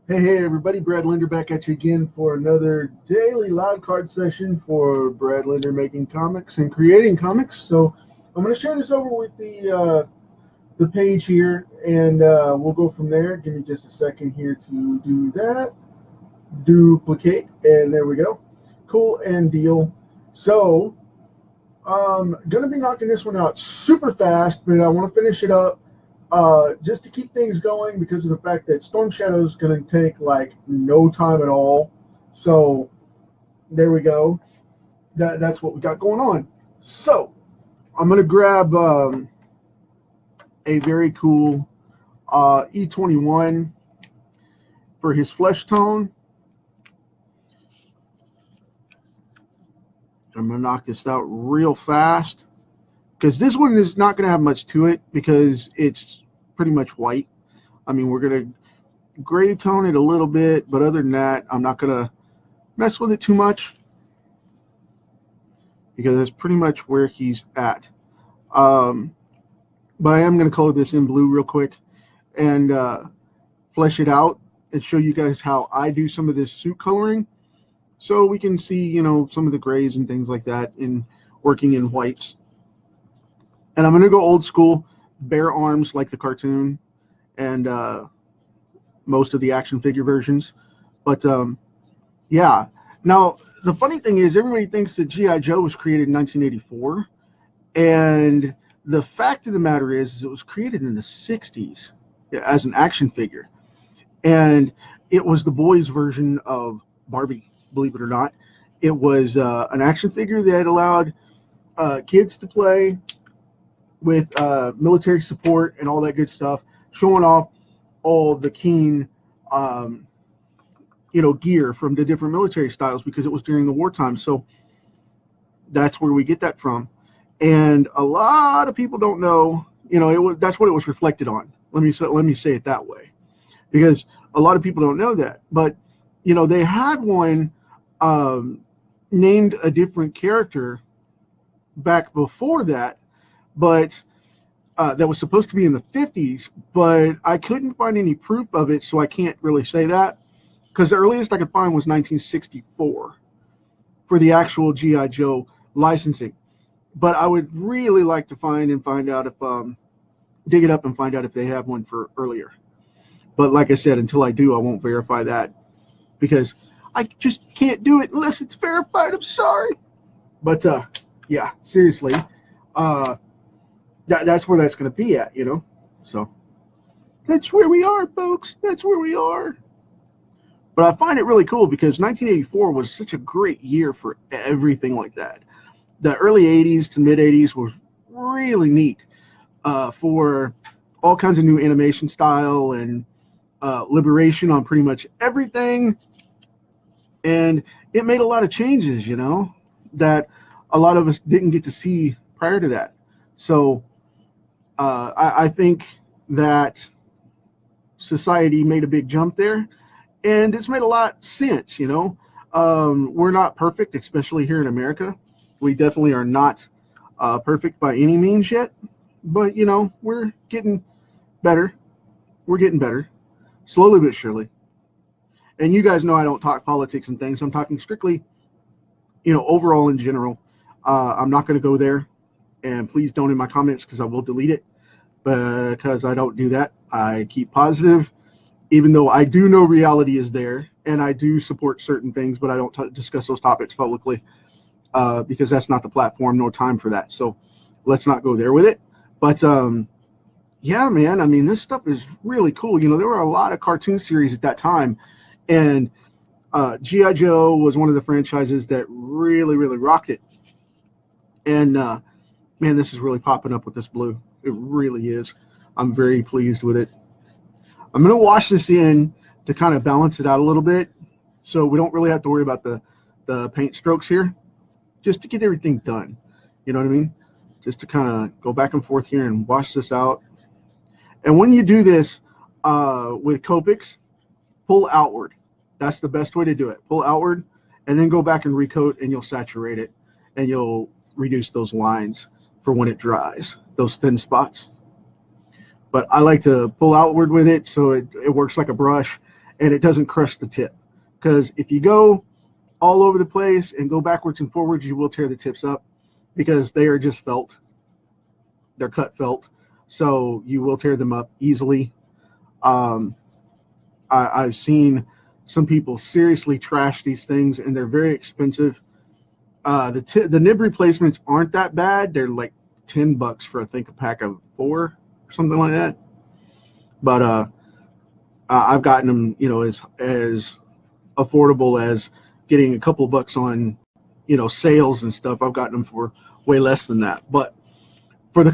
Hey everybody, Brad Linder back at you again for another daily live card session for Brad Linder making comics and creating comics. So I'm going to share this over with the page here, and we'll go from there. Give me just a second here to do that. Duplicate, and there we go. Cool and deal. So going to be knocking this one out super fast, but I want to finish it up just to keep things going because of the fact that StormShadow is going to take like no time at all. So there we go. That's what we got going on. So I'm going to grab a very cool E21 for his flesh tone. I'm going to knock this out real fast because this one is not going to have much to it because it's pretty much white. I mean, we're going to gray tone it a little bit, but other than that, I'm not going to mess with it too much because that's pretty much where he's at. But I am going to color this in blue real quick and flesh it out and show you guys how I do some of this suit coloring so we can see, you know, some of the grays and things like that in working in whites. And I'm going to go old school, bare arms like the cartoon and most of the action figure versions. But yeah. Now, the funny thing is everybody thinks that G.I. Joe was created in 1984. And the fact of the matter is it was created in the 60s as an action figure. And it was the boys' version of Barbie, believe it or not. It was an action figure that allowed kids to play with military support and all that good stuff, showing off all the keen, gear from the different military styles because it was during the wartime. So that's where we get that from. And a lot of people don't know, that's what it was reflected on. Let me say it that way, because a lot of people don't know that. But they had one named a different character back before that, but that was supposed to be in the 50s, but I couldn't find any proof of it, so I can't really say that, because the earliest I could find was 1964 for the actual G.I. Joe licensing. But I would really like to find out if, dig it up and find out if they have one for earlier. But like I said, until I do, I won't verify that, because I just can't do it unless it's verified. I'm sorry. But yeah, seriously, that's where that's going to be at, So that's where we are, folks. That's where we are. But I find it really cool because 1984 was such a great year for everything like that. The early 80s to mid 80s was really neat for all kinds of new animation style and liberation on pretty much everything. And it made a lot of changes, that a lot of us didn't get to see prior to that. So I think that society made a big jump there, and it's made a lot of sense, We're not perfect, especially here in America. We definitely are not perfect by any means yet, but, we're getting better. We're getting better, slowly but surely. And you guys know I don't talk politics and things. I'm talking strictly, overall in general. I'm not going to go there, and please don't in my comments because I will delete it, because I don't do that. I keep positive, even though I do know reality is there, and I do support certain things, but I don't discuss those topics publicly. Because that's not the platform, no time for that. So let's not go there with it. But yeah, man, I mean, this stuff is really cool. There were a lot of cartoon series at that time, and G.I. Joe was one of the franchises that really, really rocked it. And man, this is really popping up with this blue. It really is. I'm very pleased with it. I'm going to wash this in to kind of balance it out a little bit, so we don't really have to worry about the paint strokes here. Just to get everything done, you know what I mean? Just to kind of go back and forth here and wash this out. And when you do this with Copics, pull outward. That's the best way to do it. Pull outward and then go back and recoat, and you'll saturate it, and you'll reduce those lines for when it dries, those thin spots. But I like to pull outward with it so it works like a brush, and it doesn't crush the tip. Because if you go all over the place and go backwards and forwards, you will tear the tips up, because they are just felt. They're cut felt, so you will tear them up easily. I've seen some people seriously trash these things, and they're very expensive. The nib replacements aren't that bad. They're like $10 for, I think, a pack of 4 or something like that. But I've gotten them, as affordable as getting a couple bucks on, sales and stuff. I've gotten them for way less than that. But for the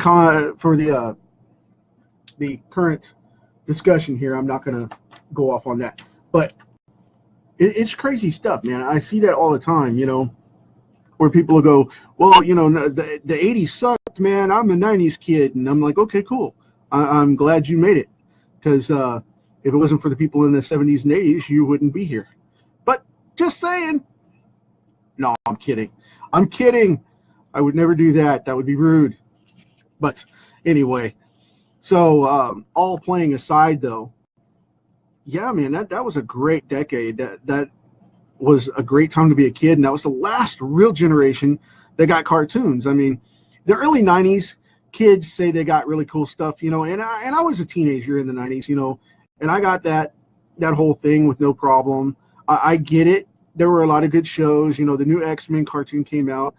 current discussion here, I'm not going to go off on that. But it's crazy stuff, man. I see that all the time, where people will go, well, the 80s sucked, man. I'm a 90s kid. And I'm like, okay, cool. I'm glad you made it. Because if it wasn't for the people in the 70s and 80s, you wouldn't be here. But just saying. No, I'm kidding. I'm kidding. I would never do that. That would be rude. But anyway, so all playing aside, though, yeah, man, that was a great decade. That was a great time to be a kid, and that was the last real generation that got cartoons. I mean, the early 90s kids say they got really cool stuff, and I was a teenager in the 90s, and I got that whole thing with no problem. I get it. There were a lot of good shows. The new X-Men cartoon came out,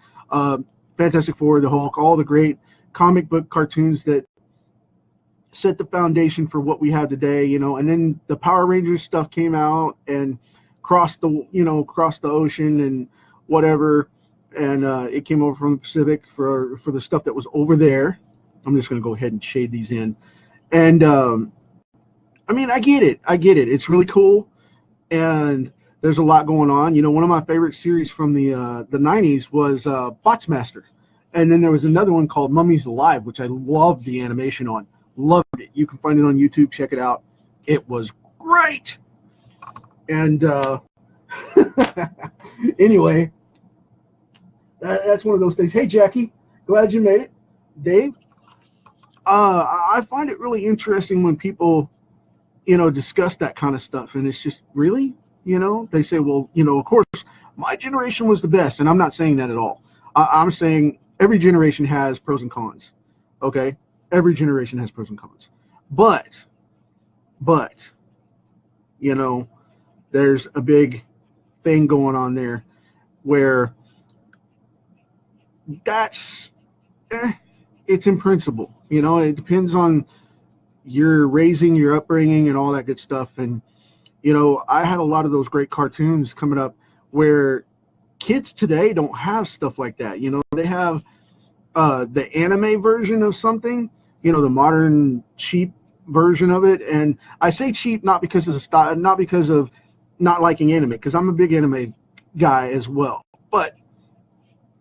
Fantastic Four, the Hulk, all the great comic book cartoons that set the foundation for what we have today, and then the Power Rangers stuff came out and crossed the ocean and whatever, and it came over from the Pacific for the stuff that was over there. I'm just going to go ahead and shade these in. And I mean, I get it. It's really cool, and there's a lot going on. One of my favorite series from the 90s was Boxmaster. And then there was another one called Mummies Alive, which I loved the animation on. Loved it. You can find it on YouTube. Check it out. It was great. And anyway, that's one of those things. Hey, Jackie, glad you made it. Dave, I find it really interesting when people, discuss that kind of stuff. And it's just, really? They say, well, of course, my generation was the best. And I'm not saying that at all. I'm saying every generation has pros and cons. Okay? Every generation has pros and cons. But, there's a big thing going on there where that's, it's in principle. It depends on your raising, your upbringing, and all that good stuff. And, I had a lot of those great cartoons coming up where kids today don't have stuff like that. They have the anime version of something, the modern cheap version of it. And I say cheap not because of the style, not because of not liking anime, because I'm a big anime guy as well. But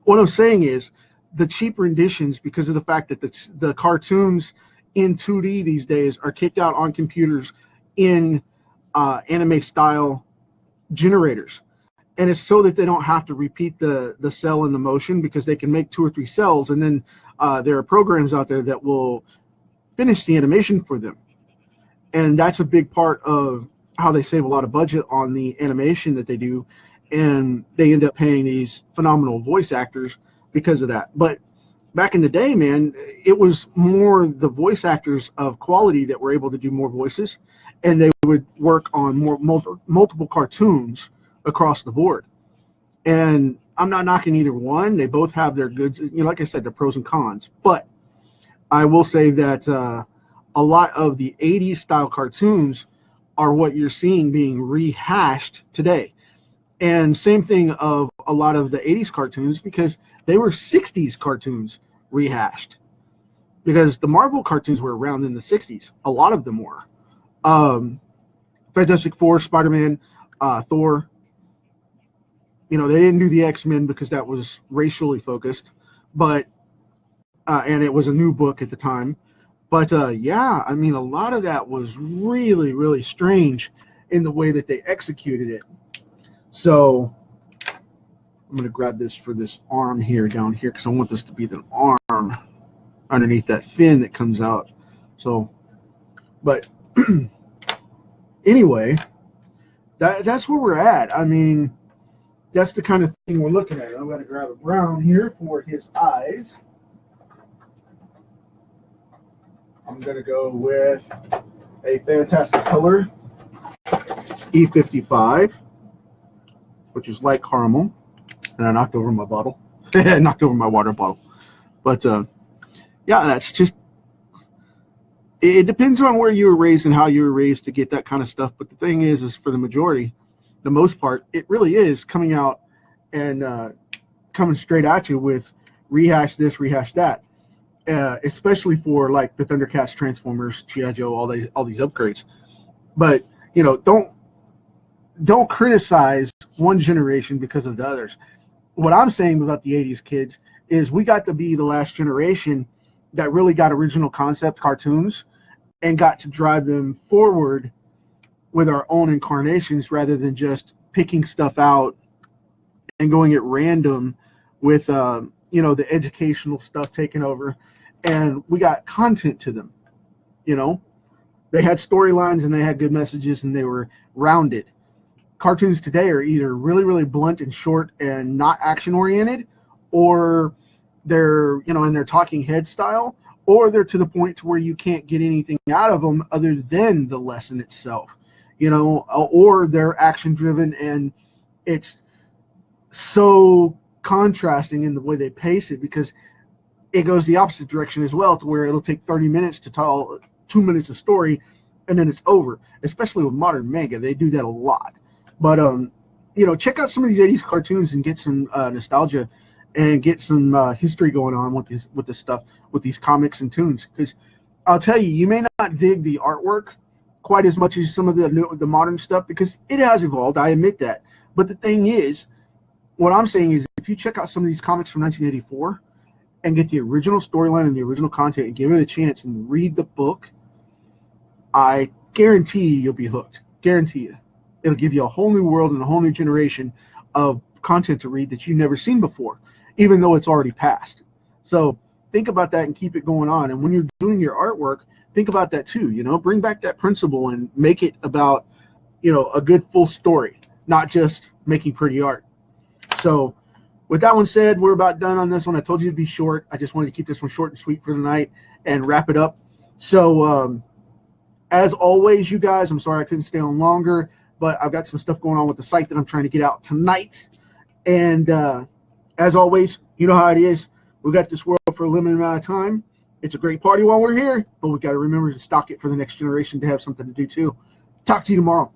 what I'm saying is the cheap renditions, because of the fact that the cartoons in 2D these days are kicked out on computers in anime style generators. And it's so that they don't have to repeat the cell and the motion, because they can make 2 or 3 cells, and then there are programs out there that will finish the animation for them. And that's a big part of how they save a lot of budget on the animation that they do, and they end up paying these phenomenal voice actors because of that. But back in the day, man, it was more the voice actors of quality that were able to do more voices, and they would work on multiple cartoons across the board. And I'm not knocking either one. They both have their good, like I said, their pros and cons. But I will say that a lot of the 80s style cartoons are what you're seeing being rehashed today. And same thing of a lot of the 80s cartoons, because they were 60s cartoons rehashed. Because the Marvel cartoons were around in the 60s. A lot of them were. Fantastic Four, Spider-Man, Thor. They didn't do the X-Men because that was racially focused, but and it was a new book at the time. But yeah, I mean, a lot of that was really, really strange in the way that they executed it. So I'm going to grab this for this arm here down here, because I want this to be the arm underneath that fin that comes out. So, but anyway, that's where we're at. I mean, that's the kind of thing we're looking at. I'm going to grab a brown here for his eyes. I'm going to go with a fantastic color, E55, which is light caramel. And I knocked over my bottle. I knocked over my water bottle. But, yeah, that's just, it depends on where you were raised and how you were raised to get that kind of stuff. But the thing is for the majority, the most part, it really is coming out and coming straight at you with rehash this, rehash that. Especially for like the Thundercats, Transformers, G.I. Joe, all these upgrades. But you know, don't criticize one generation because of the others. What I'm saying about the 80s kids is we got to be the last generation that really got original concept cartoons and got to drive them forward with our own incarnations rather than just picking stuff out and going at random with you know, the educational stuff taking over. And we got content to them. You know, they had storylines and they had good messages and they were rounded. Cartoons today are either really, really blunt and short and not action oriented, or they're, you know, in their talking head style, or they're to the point to where you can't get anything out of them other than the lesson itself, you know, or they're action driven and it's so contrasting in the way they pace it, because it goes the opposite direction as well, to where it'll take 30 minutes to tell 2 minutes of story and then it's over. Especially with modern manga, they do that a lot. But you know, check out some of these 80s cartoons and get some nostalgia and get some history going on with this stuff, with these comics and tunes. Because I'll tell you, you may not dig the artwork quite as much as some of the modern stuff, because it has evolved. I admit that. But the thing is, what I'm saying is, if you check out some of these comics from 1984 and get the original storyline and the original content and give it a chance and read the book, I guarantee you'll be hooked. Guarantee you. It'll give you a whole new world and a whole new generation of content to read that you've never seen before, even though it's already passed. So think about that and keep it going on. And when you're doing your artwork, think about that too. You know, bring back that principle and make it about, you know, a good full story, not just making pretty art. So with that one said, we're about done on this one. I told you to be short. I just wanted to keep this one short and sweet for the night and wrap it up. So as always, you guys, I'm sorry I couldn't stay on longer, but I've got some stuff going on with the site that I'm trying to get out tonight. And as always, you know how it is. We got this world for a limited amount of time. It's a great party while we're here, but we got to remember to stock it for the next generation to have something to do too. Talk to you tomorrow.